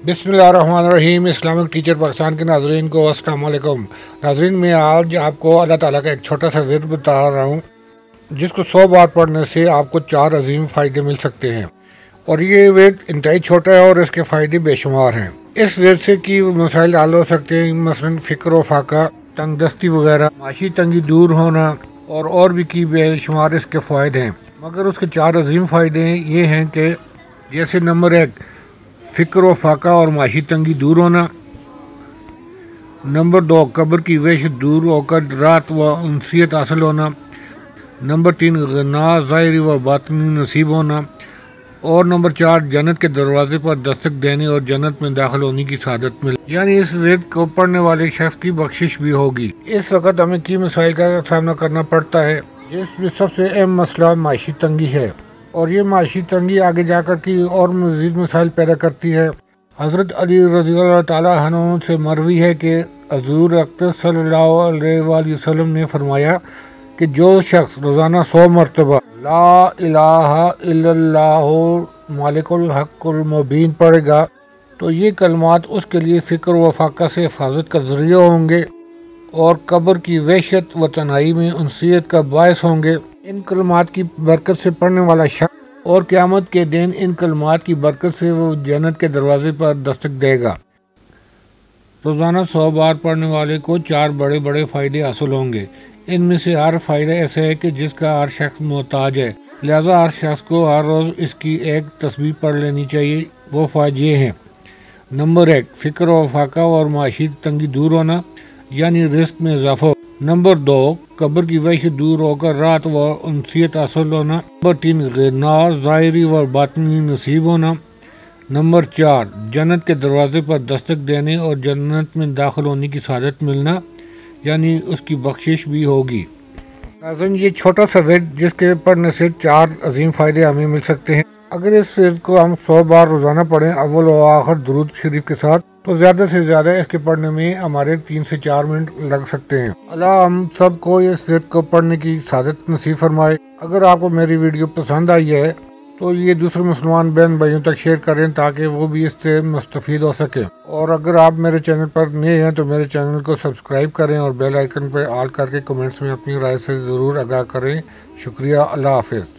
बिस्मिल्लाहिर्रहमानिर्रहीम। Islamic teacher Pakistan के नाजरीन को अस्सलाम वालेकुम। नाजरीन, मैं आज आपको अल्लाह ताला का एक छोटा सा विर्द बता रहा हूँ जिसको 100 बार पढ़ने से आपको 4 अजीम फ़ायदे मिल सकते हैं। और ये विर्द इंतहाई छोटा है और इसके फ़ायदे बेशुमार हैं। इस विर्द से की मसाइल हल हो सकते हैं, मसलन फ़िक्र व फाका, तंगदस्ती वगैरह, माशी तंगी दूर होना और भी की बेशुमार इसके फ़ायदे हैं। मगर उसके 4 अजीम फ़ायदे ये हैं कि जैसे नंबर 1, फ़िक्र व फाका और माशी तंगी दूर होना। नंबर 2, कब्र की वहशत दूर होकर रात व उनसियत हासिल होना। नंबर 3, गना ज़ाहिरी व बातिनी नसीब होना। और नंबर 4, जन्नत के दरवाजे पर दस्तक देने और जन्नत में दाखिल होने की सआदत मिले, यानी इस विर्द को पढ़ने वाले शख्स की बख्शिश भी होगी। इस वक्त हमें की मसाइल का सामना करना पड़ता है, जिसमें सबसे अहम मसला माशी तंगी है। और ये माशी तंगी आगे जाकर की और मज़ीद मसाइल पैदा करती है। हज़रत अली रज़ियल्लाहु ताला अन्हु से मरवी है कि हुज़ूर अक़दस सल्लल्लाहु अलैहि वसल्लम ने फरमाया कि जो शख्स रोज़ाना 100 मरतबा ला इलाहा इल्लल्लाहु मालिकुल हक़्क़ुल मुबीन पढ़ेगा तो ये कलमात उसके लिए फ़िक्र व फाका से हिफाजत का ज़रिया होंगे और कब्र की वहशत व तन्हाई में उनसियत का बायस होंगे। इन कलमात की बरकत से पढ़ने वाला शख्स और क़यामत के दिन इन कलमात की बरकत से वो जन्नत के दरवाजे पर दस्तक देगा। रोज़ाना 100 बार पढ़ने वाले को 4 बड़े बड़े फ़ायदे हासिल होंगे। इनमें से हर फ़ायदा ऐसा है कि जिसका हर शख्स मोहताज है, लिहाजा हर शख्स को हर रोज़ इसकी एक तस्बीह पढ़ लेनी चाहिए। वो फ़ायदे ये हैं। नंबर 1, फ़िक्र व फाका और माशी तंगी दूर होना, यानी रिस्क में इजाफा। नंबर 2, कब्र की वहशत दूर होकर रात व उनसियत हासिल होना। नंबर 3, ग़ना ज़ाहिरी व बातिनी नसीब होना। नंबर 4, जन्नत के दरवाजे पर दस्तक देने और जन्नत में दाखिल होने की सआदत मिलना, यानी उसकी बख्शिश भी होगी। नाज़रीन, ये छोटा सा विर्द जिसके पढ़ने से 4 अजीम फ़ायदे हमें मिल सकते हैं। अगर इस विर्द को हम 100 बार रोज़ाना पढ़ें अव्वल व आखिर दुरूद शरीफ के साथ, तो ज़्यादा से ज़्यादा इसके पढ़ने में हमारे 3 से 4 मिनट लग सकते हैं। अल्लाह हम सब को इस विर्द को पढ़ने की सआदत नसीब फरमाए। अगर आपको मेरी वीडियो पसंद आई है तो ये दूसरे मुसलमान बहन भाइयों तक शेयर करें ताकि वो भी इससे मुस्तफ़ीद हो सके। और अगर आप मेरे चैनल पर नए हैं तो मेरे चैनल को सब्सक्राइब करें और बेल आइकन पर ऑल करके कमेंट्स में अपनी राय से ज़रूर आगाह करें। शुक्रिया। अल्लाह हाफ़िज़।